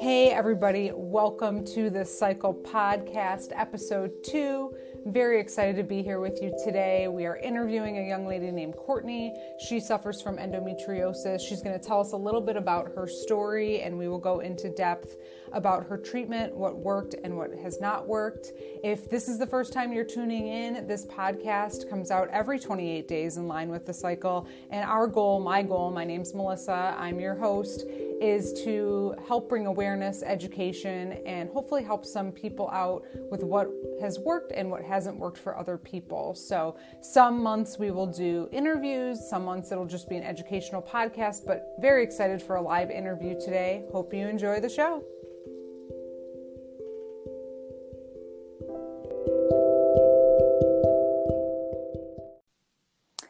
Hey everybody, welcome to the Cycle Podcast, episode 2. Very excited to be here with you today. We are interviewing a young lady named Kourtney. She suffers from endometriosis. She's going to tell us a little bit about her story, and we will go into depth about her treatment, what worked and what has not worked. If this is the first time you're tuning in, this podcast comes out every 28 days in line with the cycle. And our goal, my name's Melissa, I'm your host, is to help bring awareness, education, and hopefully help some people out with what has worked and what hasn't worked for other people. So some months we will do interviews, some months it'll just be an educational podcast, but very excited for a live interview today. Hope you enjoy the show.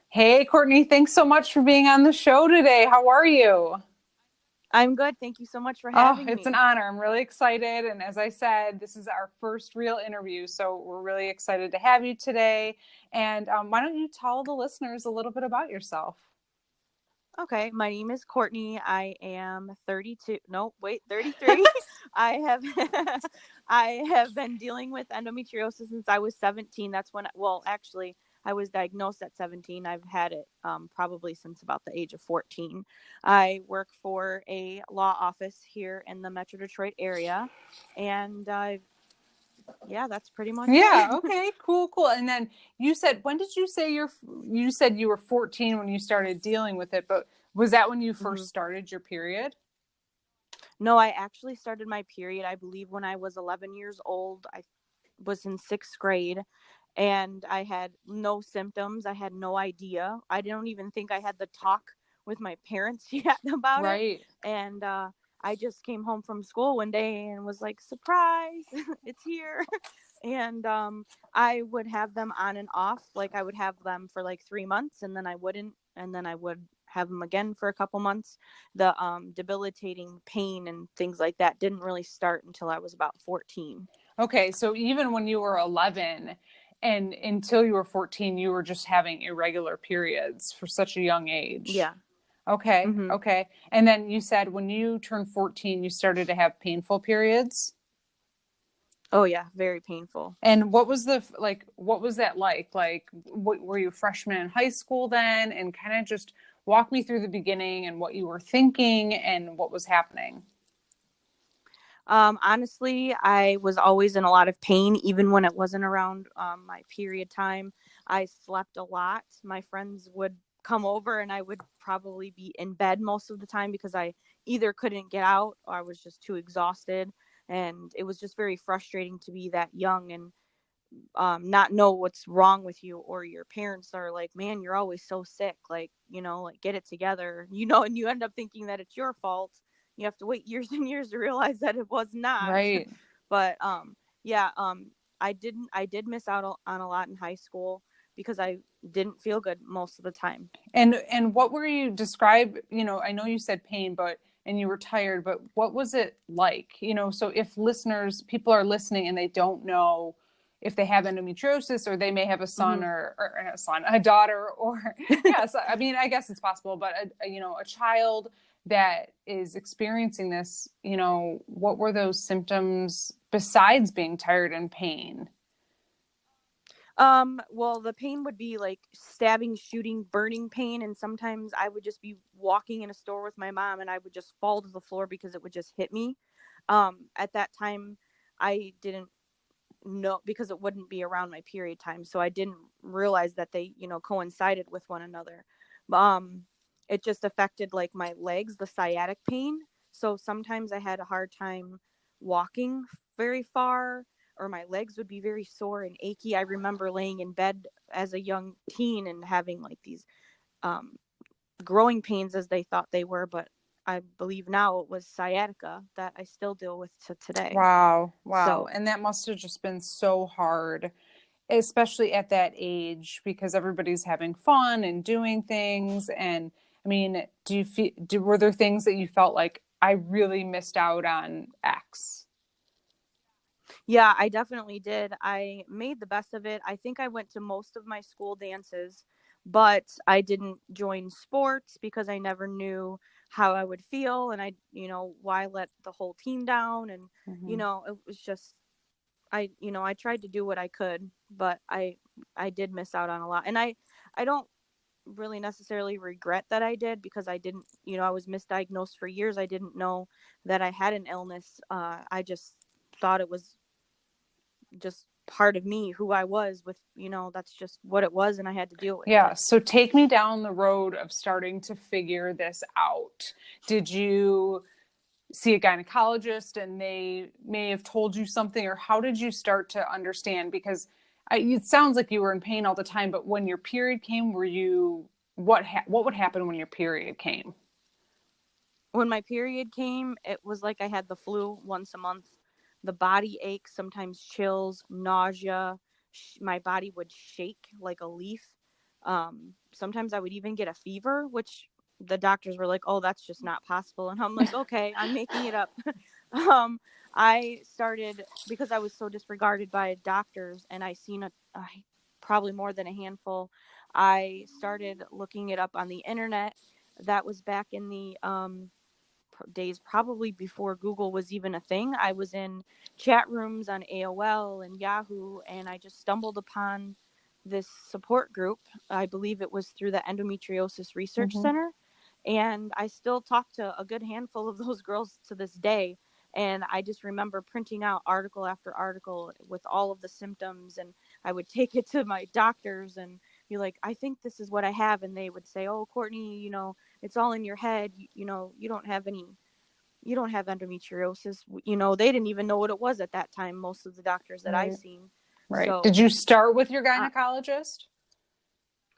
Hey, Kourtney, thanks so much for being on the show today. How are you? I'm good. Thank you so much for having me. It's an honor. I'm really excited. And as I said, this is our first real interview. So we're really excited to have you today. And why don't you tell the listeners a little bit about yourself? Okay. My name is Kourtney. I am 33. I have been dealing with endometriosis since I was 17. That's when, I was diagnosed at 17. I've had it probably since about the age of 14. I work for a law office here in the Metro Detroit area. And that's pretty much it. Okay, cool. And then you said, when did you say you said you were 14 when you started dealing with it, but was that when you first started your period? No, I actually started my period, I believe, when I was 11 years old. I was in 6th grade. And I had no symptoms. I had no idea. I don't even think I had the talk with my parents yet about it. And I just came home from school one day and was like, surprise, it's here. And I would have them on and off. Like I would have them for like 3 months and then I wouldn't. And then I would have them again for a couple months. The debilitating pain and things like that didn't really start until I was about 14. Okay, so even when you were 11 and until you were 14, you were just having irregular periods for such a young age. Yeah. Okay. Okay. And then you said when you turned 14, you started to have painful periods? Oh yeah, very painful. And what was that like? Like, were you a freshman in high school then? And kind of just walk me through the beginning and what you were thinking and what was happening. Honestly, I was always in a lot of pain, even when it wasn't around my period time. I slept a lot. My friends would come over and I would probably be in bed most of the time because I either couldn't get out or I was just too exhausted. And it was just very frustrating to be that young and not know what's wrong with you, or your parents are like, man, you're always so sick. Like, get it together, and you end up thinking that it's your fault. You have to wait years and years to realize that it was not. Right. But I did miss out on a lot in high school because I didn't feel good most of the time. And what were you describe, I know you said pain, and you were tired, but what was it like? So if people are listening and they don't know if they have endometriosis, or they may have a son or a daughter, or yes, I mean, I guess it's possible, but a child that is experiencing this, what were those symptoms besides being tired and pain? Well, the pain would be like stabbing, shooting, burning pain. And sometimes I would just be walking in a store with my mom and I would just fall to the floor because it would just hit me. At that time, I didn't know, because it wouldn't be around my period time. So I didn't realize that they, coincided with one another. It just affected like my legs, the sciatic pain. So sometimes I had a hard time walking very far, or my legs would be very sore and achy. I remember laying in bed as a young teen and having like these growing pains, as they thought they were, but I believe now it was sciatica that I still deal with to today. Wow. And that must have just been so hard, especially at that age, because everybody's having fun and doing things. And I mean, were there things that you felt like, I really missed out on X? Yeah, I definitely did. I made the best of it. I think I went to most of my school dances, but I didn't join sports because I never knew how I would feel, and why let the whole team down, and it was just, I tried to do what I could, but I did miss out on a lot, and I don't really necessarily regret that I did, because I didn't, I was misdiagnosed for years. I didn't know that I had an illness. I just thought it was just part of me, who I was, with, that's just what it was, and I had to deal with Yeah. it. So take me down the road of starting to figure this out. Did you see a gynecologist and they may have told you something, or how did you start to understand? Because it sounds like you were in pain all the time, but when your period came, what would happen when your period came? When my period came, it was like I had the flu once a month. The body aches, sometimes chills, nausea. My body would shake like a leaf. Sometimes I would even get a fever, which the doctors were like, "Oh, that's just not possible." And I'm like, "Okay, I'm making it up." um, I started, because I was so disregarded by doctors, and I seen probably more than a handful. I started looking it up on the internet. That was back in the days, probably before Google was even a thing. I was in chat rooms on AOL and Yahoo, and I just stumbled upon this support group. I believe it was through the Endometriosis Research Center. And I still talk to a good handful of those girls to this day. And I just remember printing out article after article with all of the symptoms. And I would take it to my doctors and be like, "I think this is what I have." And they would say, "Oh, Kourtney, it's all in your head. You don't have endometriosis." They didn't even know what it was at that time, most of the doctors that I've seen. Right. So Did you start with your gynecologist?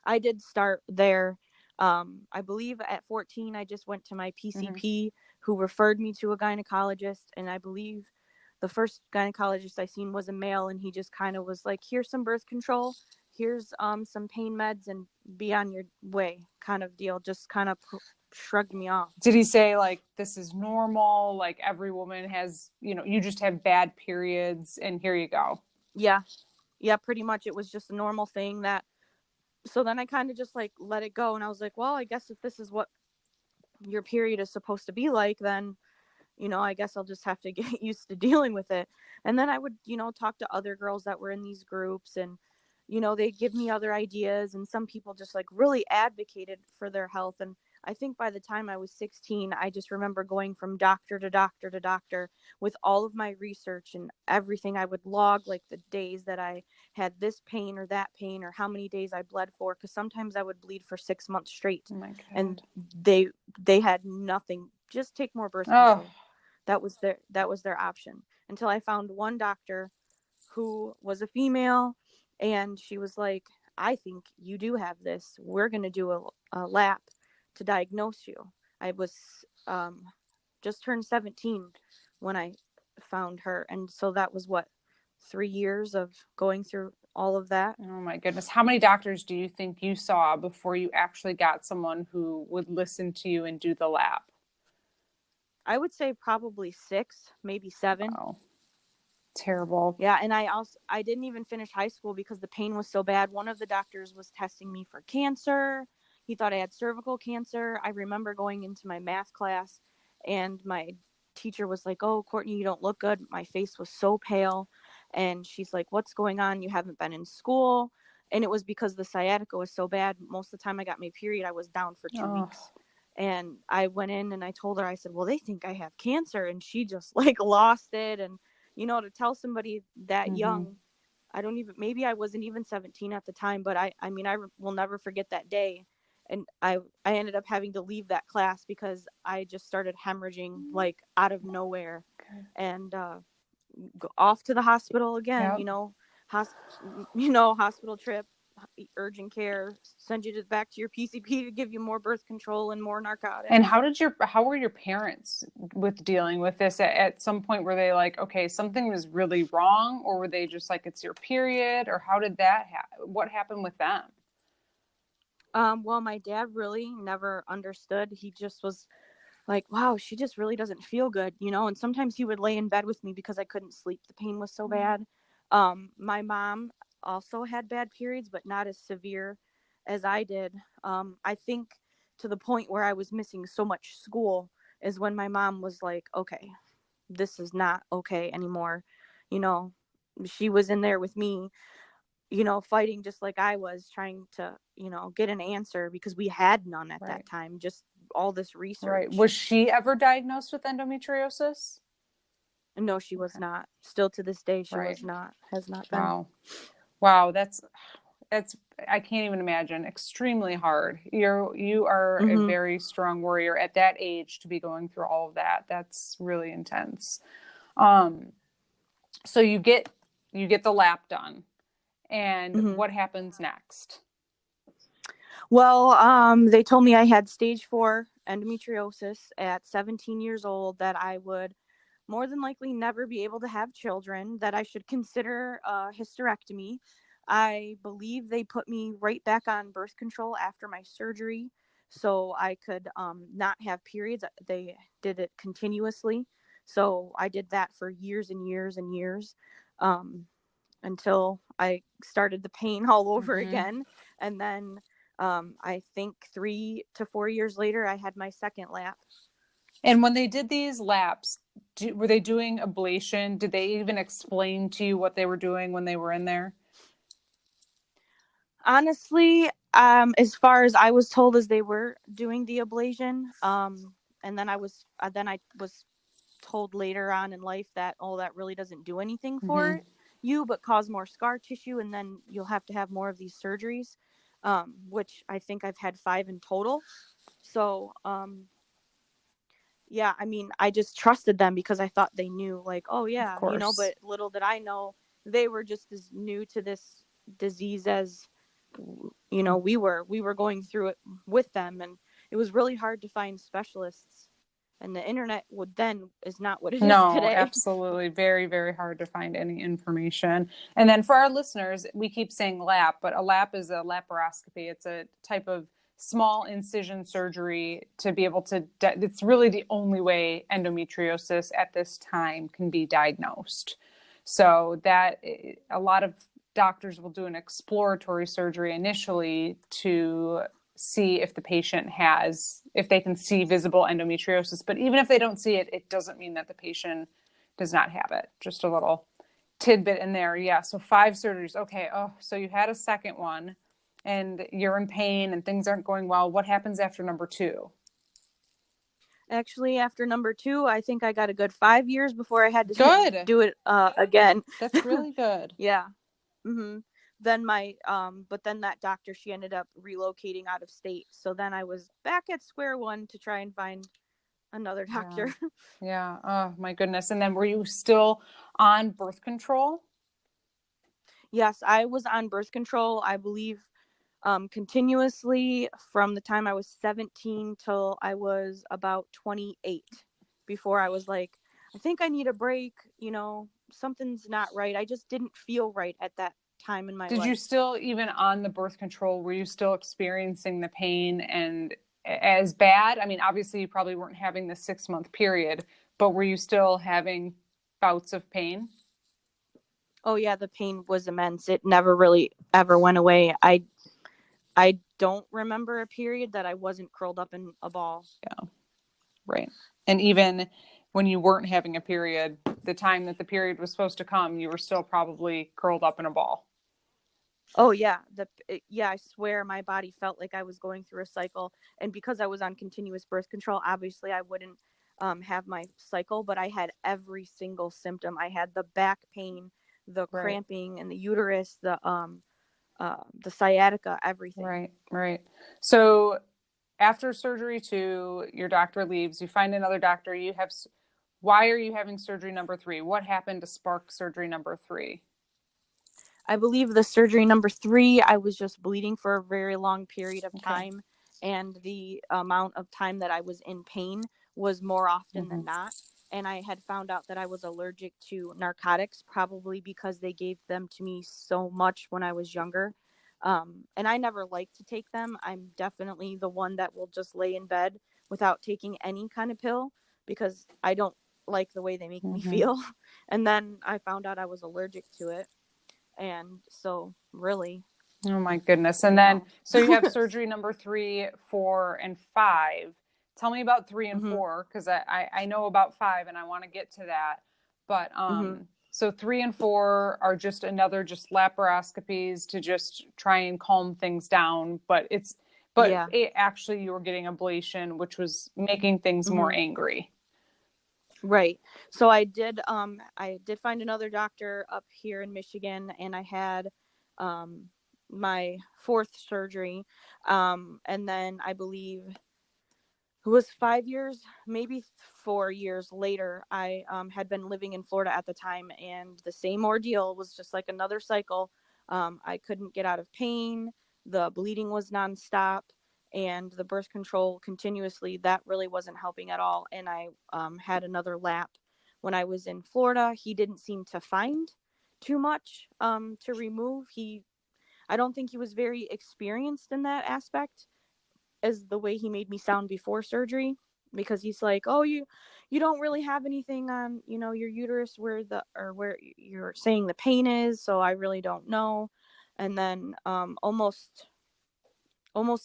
I did start there. I believe at 14, I just went to my PCP, who referred me to a gynecologist. And I believe the first gynecologist I seen was a male, and he just kind of was like, "Here's some birth control, here's some pain meds, and be on your way," kind of deal. Just kind of shrugged me off. Did he say, like, this is normal, like every woman has, you just have bad periods and here you go? Yeah, pretty much. It was just a normal thing. So then I kind of just like let it go, and I was like, well, I guess if this is what your period is supposed to be like, then I guess I'll just have to get used to dealing with it. And then I would, talk to other girls that were in these groups, and, they give me other ideas. And some people just like really advocated for their health. And I think by the time I was 16, I just remember going from doctor to doctor to doctor with all of my research and everything. I would log like the days that I had this pain or that pain, or how many days I bled for. Cause sometimes I would bleed for 6 months straight. Oh my God. And they had nothing. Just take more birth control. That was their option, until I found one doctor who was a female, and she was like, "I think you do have this. We're going to do a lap to diagnose you." I was just turned 17 when I found her. And so that was 3 years of going through all of that. Oh my goodness. How many doctors do you think you saw before you actually got someone who would listen to you and do the lap? I would say probably 6, maybe 7. Wow. Terrible. Yeah, and I didn't even finish high school because the pain was so bad. One of the doctors was testing me for cancer. He thought I had cervical cancer. I remember going into my math class, and my teacher was like, "Oh, Kourtney, you don't look good." My face was so pale, and she's like, "What's going on? You haven't been in school." And it was because the sciatica was so bad. Most of the time I got my period, I was down for 2 weeks. And I went in and I told her, I said, "Well, they think I have cancer." And she just like lost it. And to tell somebody that young, maybe I wasn't even 17 at the time, but I will never forget that day. And I ended up having to leave that class because I just started hemorrhaging like out of nowhere. And go off to the hospital again. Hospital trip, urgent care, send you back to your PCP to give you more birth control and more narcotics. And how were your parents with dealing with this? At some point, were they like, okay, something was really wrong, or were they just like, it's your period, or how did that what happened with them? Well, my dad really never understood. He just was like, "Wow, she just really doesn't feel good," and sometimes he would lay in bed with me because I couldn't sleep. The pain was so bad. My mom also had bad periods, but not as severe as I did. I think to the point where I was missing so much school is when my mom was like, okay, this is not okay anymore. You know, she was in there with me, fighting just like I was, trying to, get an answer because we had none at that time, just all this research. Right. Was she ever diagnosed with endometriosis? No, she was not. Still to this day, she has not been. Wow. That's, I can't even imagine. Extremely hard. You are a very strong warrior at that age to be going through all of that. That's really intense. So you get the lap done, and what happens next? Well, they told me I had stage 4 endometriosis at 17 years old, that I would more than likely never be able to have children, that I should consider a hysterectomy. I believe they put me right back on birth control after my surgery so I could not have periods. They did it continuously. So I did that for years and years and years, until I started the pain all over again. And then I think 3 to 4 years later, I had my second lap. And when they did these laps, were they doing ablation? Did they even explain to you what they were doing when they were in there? Honestly, as far as I was told, as they were doing the ablation, and then I was told later on in life that, that really doesn't do anything for you, but cause more scar tissue, and then you'll have to have more of these surgeries, which I think I've had 5 in total. So, yeah, I mean, I just trusted them because I thought they knew, like, oh yeah, but little did I know they were just as new to this disease as, we were going through it with them, and it was really hard to find specialists, and the internet is not what it is today. No, absolutely. Very, very hard to find any information. And then for our listeners, we keep saying lap, but a lap is a laparoscopy. It's a type of small incision surgery to be able to, it's really the only way endometriosis at this time can be diagnosed. So that a lot of doctors will do an exploratory surgery initially to see if the patient if they can see visible endometriosis. But even if they don't see it, it doesn't mean that the patient does not have it. Just a little tidbit in there. Yeah. So 5 surgeries. Okay. Oh, so you had a second one and you're in pain and things aren't going well. What happens after number 2? Actually, after number 2, I think I got a good 5 years before I had to do it again. That's really good. Yeah. Then but then that doctor, she ended up relocating out of state. So then I was back at square one to try and find another doctor. Yeah. Oh my goodness. And then were you still on birth control? Yes, I was on birth control, I believe, continuously from the time I was 17 till I was about 28, before I was like, I think I need a break. Something's not right. I just didn't feel right at that time in my life. Did you still, even on the birth control, were you still experiencing the pain and as bad? I mean, obviously you probably weren't having the 6-month period, but were you still having bouts of pain? Oh yeah, the pain was immense. It never really ever went away. I don't remember a period that I wasn't curled up in a ball. Yeah. Right. And even when you weren't having a period, the time that the period was supposed to come, you were still probably curled up in a ball. Oh yeah. I swear my body felt like I was going through a cycle. And because I was on continuous birth control, obviously I wouldn't have my cycle, but I had every single symptom. I had the back pain, the cramping in the uterus, the sciatica, everything. Right. So after surgery 2, your doctor leaves, you find another doctor, why are you having surgery number 3? What happened to spark surgery number 3? I believe the surgery number 3, I was just bleeding for a very long period of time. And the amount of time that I was in pain was more often than not. And I had found out that I was allergic to narcotics, probably because they gave them to me so much when I was younger. And I never liked to take them. I'm definitely the one that will just lay in bed without taking any kind of pill because I don't like the way they make me feel. And then I found out I was allergic to it. And so really, Oh my goodness. And then, so you have surgery number 3, 4, and 5. Tell me about 3 and 4, because I know about 5 and I want to get to that. But so 3 and 4 are just laparoscopies to just try and calm things down. But actually you were getting ablation, which was making things more angry. Right. So I did find another doctor up here in Michigan, and I had my 4th surgery. And then I believe it was 5 years, maybe 4 years later, I had been living in Florida at the time, and the same ordeal was just like another cycle. I couldn't get out of pain. The bleeding was nonstop, and the birth control continuously. That really wasn't helping at all. And I had another lap when I was in Florida. He didn't seem to find too much to remove. I don't think he was very experienced in that aspect, as the way he made me sound before surgery, because he's like, oh, you don't really have anything on, your uterus where you're saying the pain is. So I really don't know. And then almost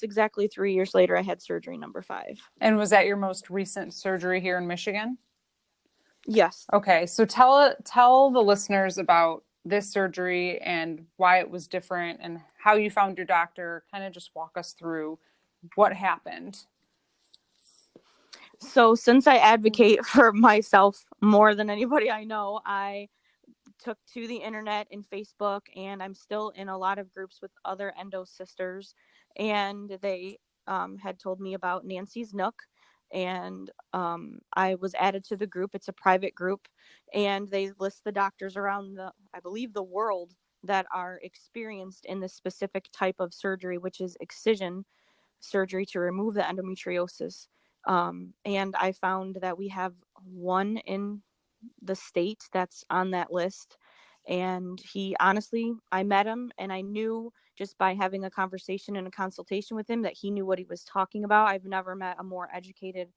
exactly 3 years later, I had surgery number 5. And was that your most recent surgery here in Michigan? Yes. Okay. So tell the listeners about this surgery and why it was different and how you found your doctor. Kind of just walk us through what happened. So since I advocate for myself more than anybody I know, I took to the internet and Facebook, and I'm still in a lot of groups with other endo sisters, and they had told me about Nancy's Nook, and I was added to the group. It's a private group, and they list the doctors around I believe the world that are experienced in this specific type of surgery, which is excision surgery to remove the endometriosis. And I found that we have one in the state that's on that list. And I met him, and I knew just by having a conversation and a consultation with him that he knew what he was talking about. I've never met a more educated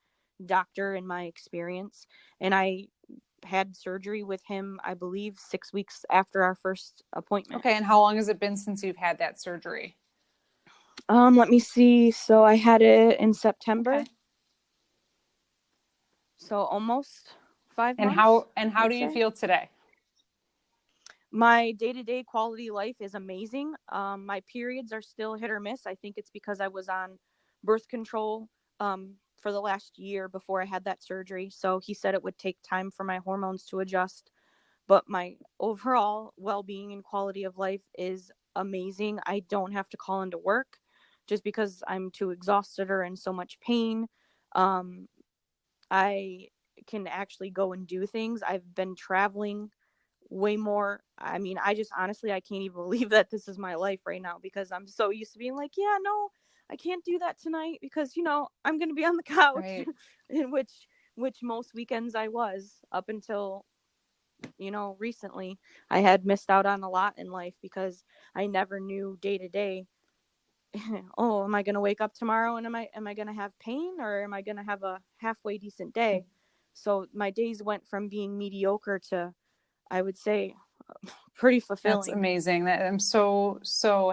doctor in my experience. And I had surgery with him, I believe, 6 weeks after our first appointment. Okay. And how long has it been since you've had that surgery? Let me see. So I had it in September. Okay. So almost 5 months. How do you feel today? My day-to-day quality life is amazing. My periods are still hit or miss. I think it's because I was on birth control for the last year before I had that surgery. So he said it would take time for my hormones to adjust. But my overall well-being and quality of life is amazing. I don't have to call into work just because I'm too exhausted or in so much pain. I can actually go and do things. I've been traveling way more. I mean, I can't even believe that this is my life right now, because I'm so used to being like, yeah, no, I can't do that tonight because, I'm going to be on the couch. Right. In which most weekends I was up until, recently. I had missed out on a lot in life because I never knew day to day. Oh, am I going to wake up tomorrow and am I going to have pain, or am I going to have a halfway decent day? So my days went from being mediocre to, I would say, pretty fulfilling. That's amazing. I'm so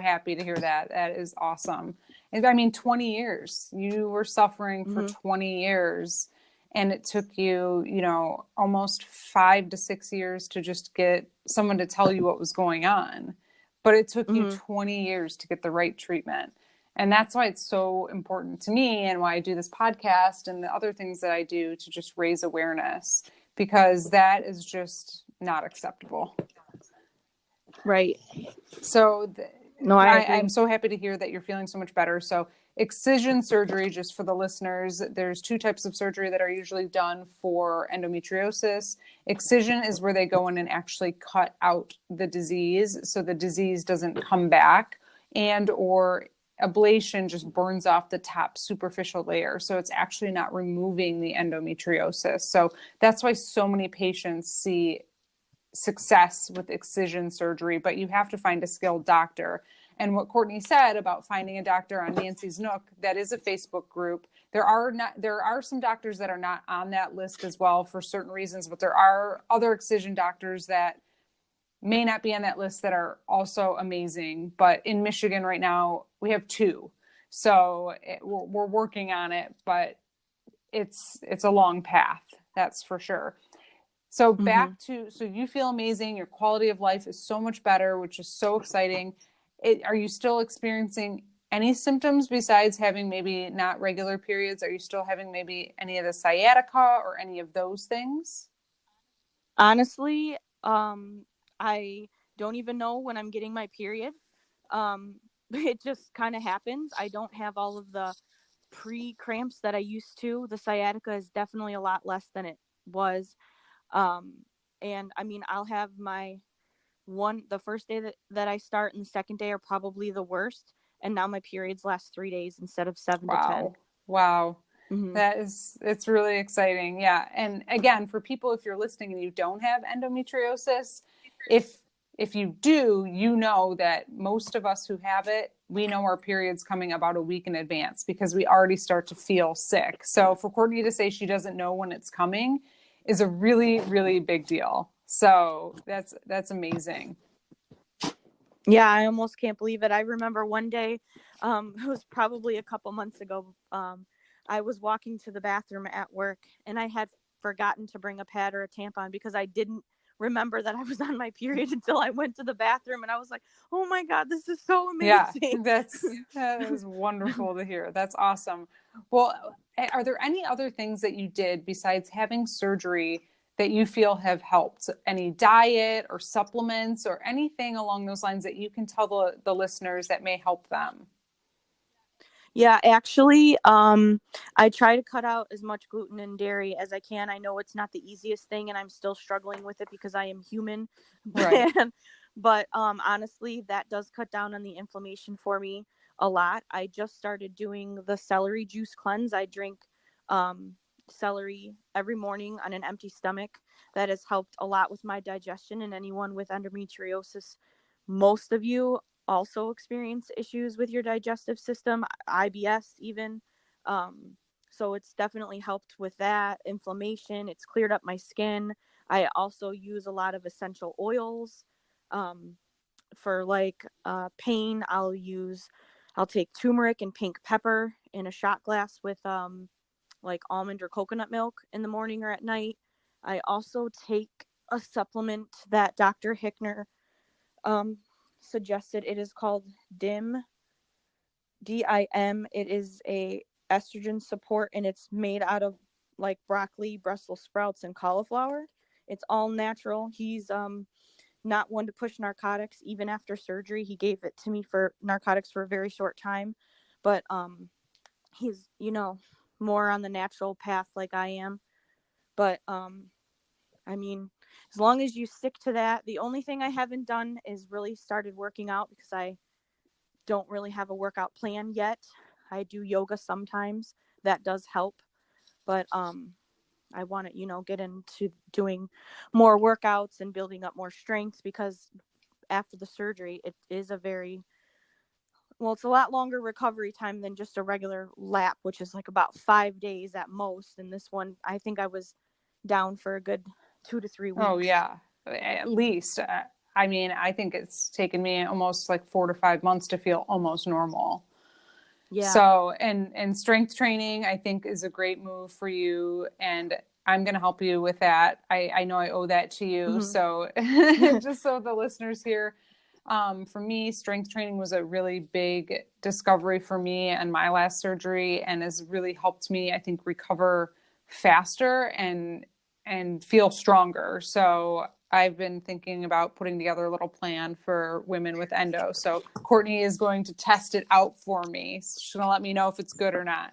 happy to hear that. That is awesome. And I mean, 20 years. You were suffering for 20 years, and it took you, almost 5 to 6 years to just get someone to tell you what was going on. But it took you 20 years to get the right treatment. And that's why it's so important to me, and why I do this podcast and the other things that I do to just raise awareness, because that is just not acceptable. Right. So I'm so happy to hear that you're feeling so much better. So excision surgery, just for the listeners, there's 2 types of surgery that are usually done for endometriosis. Excision is where they go in and actually cut out the disease so the disease doesn't come back, or ablation just burns off the top superficial layer. So it's actually not removing the endometriosis. So that's why so many patients see success with excision surgery, but you have to find a skilled doctor. And what Kourtney said about finding a doctor on Nancy's Nook, that is a Facebook group. There are some doctors that are not on that list as well for certain reasons, but there are other excision doctors that may not be on that list that are also amazing. But in Michigan right now, we have 2. So we're working on it, but it's a long path. That's for sure. So back to, so you feel amazing. Your quality of life is so much better, which is so exciting. Are you still experiencing any symptoms besides having maybe not regular periods? Are you still having maybe any of the sciatica or any of those things? Honestly, I don't even know when I'm getting my period. It just kind of happens. I don't have all of the pre-cramps that I used to. The sciatica is definitely a lot less than it was. And I mean, I'll have the first day that I start and the second day are probably the worst. And now my periods last 3 days instead of 7 to 10. Wow. Mm-hmm. It's really exciting. Yeah. And again, for people, if you're listening and you don't have endometriosis, if you do, you know that most of us who have it, we know our period's coming about a week in advance because we already start to feel sick. So for Kourtney to say she doesn't know when it's coming is a really, really big deal. So that's amazing. Yeah, I almost can't believe it. I remember one day, it was probably a couple months ago. I was walking to the bathroom at work and I had forgotten to bring a pad or a tampon because I didn't remember that I was on my period until I went to the bathroom, and I was like, oh my God, this is so amazing. Yeah, that is wonderful to hear. That's awesome. Well, are there any other things that you did besides having surgery that you feel have helped? Any diet or supplements or anything along those lines that you can tell the listeners that may help them? Yeah, actually, I try to cut out as much gluten and dairy as I can. I know it's not the easiest thing, and I'm still struggling with it because I am human. Right. But honestly, that does cut down on the inflammation for me a lot. I just started doing the celery juice cleanse. I drink celery every morning on an empty stomach. That has helped a lot with my digestion. And anyone with endometriosis, most of you also experience issues with your digestive system, IBS even. So it's definitely helped with that inflammation. It's cleared up my skin. I also use a lot of essential oils. For like pain, I'll take turmeric and pink pepper in a shot glass with like almond or coconut milk in the morning or at night. I also take a supplement that Dr. Hickner suggested. It is called DIM, DIM. It is a estrogen support, and it's made out of like broccoli, Brussels sprouts, and cauliflower. It's all natural. He's not one to push narcotics. Even after surgery, he gave it to me for narcotics for a very short time, but he's more on the natural path like I am. But I mean, as long as you stick to that. The only thing I haven't done is really started working out because I don't really have a workout plan yet. I do yoga sometimes. That does help. But I want to, get into doing more workouts and building up more strength, because after the surgery, it is it's a lot longer recovery time than just a regular lap, which is like about 5 days at most. And this one, I think I was down for a good 2 to 3 weeks. Oh yeah, at least. I mean, I think it's taken me almost like 4 to 5 months to feel almost normal. Yeah. So, and strength training, I think, is a great move for you. And I'm going to help you with that. I know I owe that to you. Mm-hmm. So just so the listeners here, for me, strength training was a really big discovery for me and my last surgery, and has really helped me, I think, recover faster and feel stronger. So I've been thinking about putting together a little plan for women with endo. So Kourtney is going to test it out for me. She's going to let me know if it's good or not.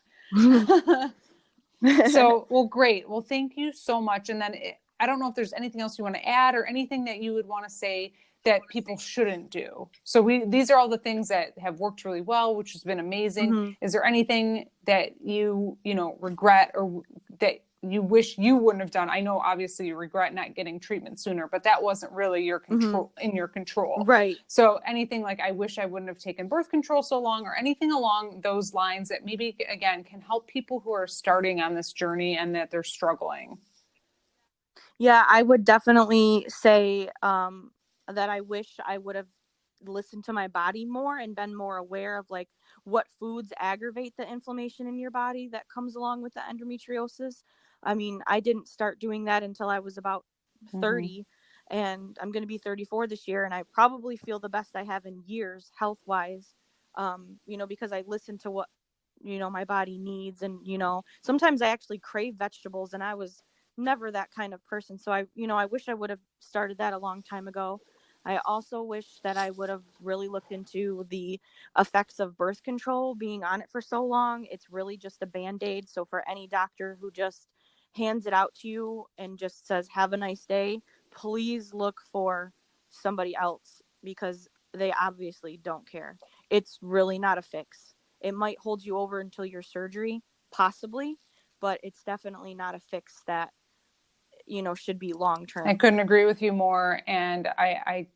So, well, great. Well, thank you so much. And then I don't know if there's anything else you want to add or anything that you would want to say that people shouldn't do. So these are all the things that have worked really well, which has been amazing. Mm-hmm. Is there anything that you regret or that you wish you wouldn't have done? I know obviously you regret not getting treatment sooner, but that wasn't really your control, mm-hmm. in your control. Right. So anything like, I wish I wouldn't have taken birth control so long, or anything along those lines that maybe, again, can help people who are starting on this journey and that they're struggling. Yeah, I would definitely say, that I wish I would have listened to my body more and been more aware of like what foods aggravate the inflammation in your body that comes along with the endometriosis. I mean, I didn't start doing that until I was about 30, and I'm going to be 34 this year, and I probably feel the best I have in years health wise, because I listen to what my body needs. And sometimes I actually crave vegetables, and I was never that kind of person. So I wish I would have started that a long time ago. I also wish that I would have really looked into the effects of birth control. Being on it for so long, it's really just a Band-Aid. So for any doctor who just hands it out to you and just says, have a nice day, please look for somebody else, because they obviously don't care. It's really not a fix. It might hold you over until your surgery, possibly, but it's definitely not a fix that, should be long term. I couldn't agree with you more. And I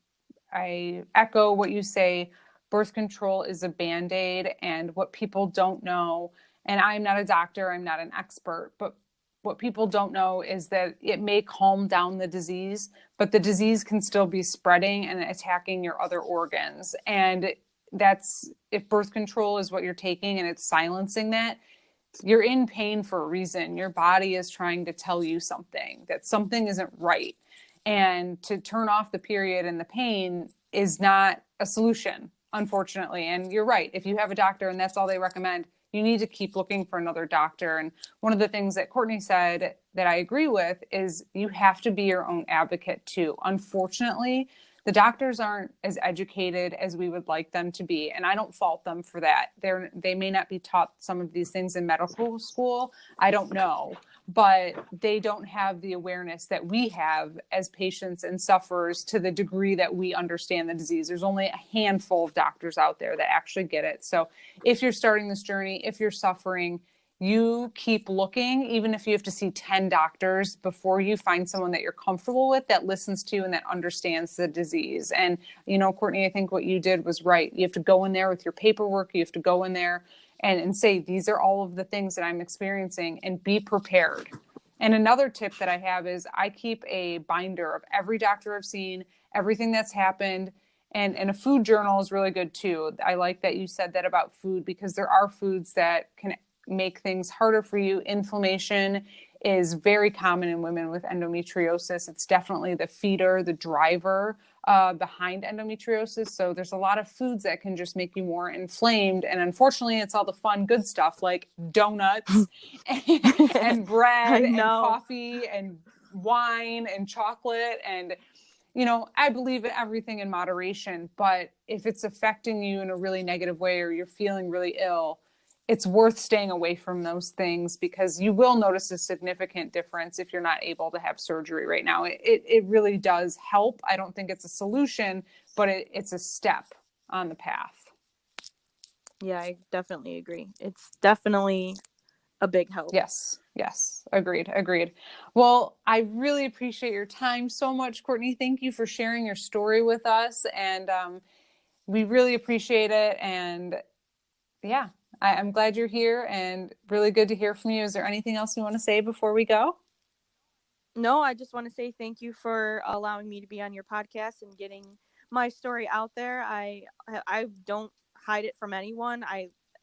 echo what you say. Birth control is a Band-Aid, and what people don't know, and I'm not a doctor, I'm not an expert, but what people don't know is that it may calm down the disease, but the disease can still be spreading and attacking your other organs. And if birth control is what you're taking and it's silencing that, you're in pain for a reason. Your body is trying to tell you something, that something isn't right. And to turn off the period and the pain is not a solution, unfortunately. And you're right. If you have a doctor and that's all they recommend, you need to keep looking for another doctor. And one of the things that Kourtney said that I agree with is you have to be your own advocate too. Unfortunately, the doctors aren't as educated as we would like them to be. And I don't fault them for that. They may not be taught some of these things in medical school. I don't know. But they don't have the awareness that we have as patients and sufferers to the degree that we understand the disease. There's only a handful of doctors out there that actually get it. So if you're starting this journey, if you're suffering, you keep looking, even if you have to see 10 doctors before you find someone that you're comfortable with, that listens to you and that understands the disease. And, Kourtney, I think what you did was right. You have to go in there with your paperwork. You have to go in there and say, these are all of the things that I'm experiencing, and be prepared. And another tip that I have is I keep a binder of every doctor I've seen, everything that's happened. And a food journal is really good too. I like that you said that about food, because there are foods that can make things harder for you. Inflammation is very common in women with endometriosis. It's definitely the feeder, the driver behind endometriosis. So there's a lot of foods that can just make you more inflamed. And unfortunately, it's all the fun, good stuff like donuts and bread and coffee and wine and chocolate. And, I believe in everything in moderation. But if it's affecting you in a really negative way, or you're feeling really ill, it's worth staying away from those things, because you will notice a significant difference if you're not able to have surgery right now. It really does help. I don't think it's a solution, but it's a step on the path. Yeah, I definitely agree. It's definitely a big help. Yes. Agreed. Well, I really appreciate your time so much, Kourtney. Thank you for sharing your story with us. And we really appreciate it. And yeah, I'm glad you're here, and really good to hear from you. Is there anything else you want to say before we go? No, I just want to say thank you for allowing me to be on your podcast and getting my story out there. I don't hide it from anyone.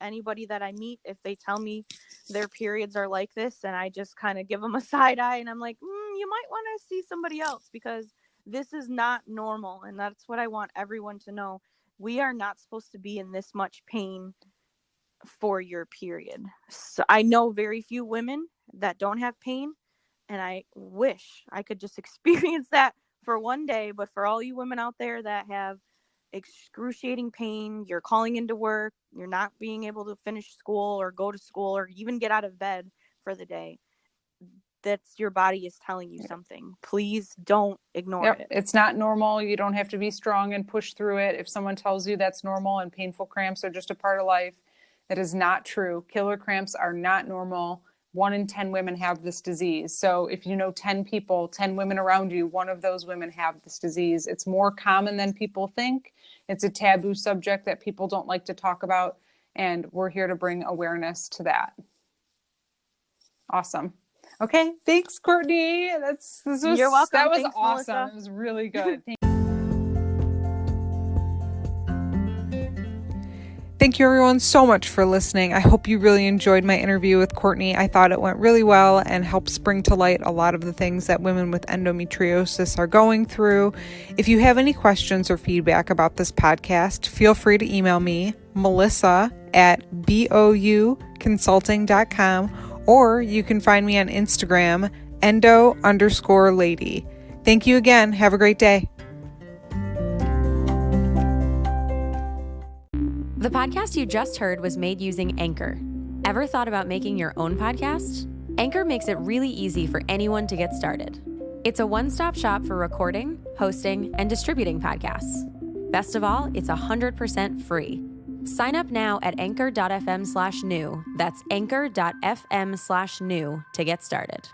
Anybody that I meet, if they tell me their periods are like this, and I just kind of give them a side eye, and I'm like, you might want to see somebody else, because this is not normal. And that's what I want everyone to know. We are not supposed to be in this much pain for your period. So I know very few women that don't have pain, and I wish I could just experience that for one day. But for all you women out there that have excruciating pain, you're calling into work, you're not being able to finish school or go to school or even get out of bed for the day, that's your body is telling you something. Please don't ignore it. It's not normal. You don't have to be strong and push through it. If someone tells you that's normal and painful cramps are just a part of life, that is not true. Killer cramps are not normal. 1 in 10 women have this disease. So if you know 10 people, 10 women around you, one of those women have this disease. It's more common than people think. It's a taboo subject that people don't like to talk about. And we're here to bring awareness to that. Awesome. Okay. Thanks, Kourtney. You're welcome. That was Thanks, awesome. Melissa. It was really good. Thank you. Thank you everyone so much for listening. I hope you really enjoyed my interview with Kourtney. I thought it went really well and helped bring to light a lot of the things that women with endometriosis are going through. If you have any questions or feedback about this podcast, feel free to email me, melissa@bouconsulting.com, or you can find me on Instagram, endo_lady. Thank you again. Have a great day. The podcast you just heard was made using Anchor. Ever thought about making your own podcast? Anchor makes it really easy for anyone to get started. It's a one-stop shop for recording, hosting, and distributing podcasts. Best of all, it's 100% free. Sign up now at anchor.fm/new. That's anchor.fm/new to get started.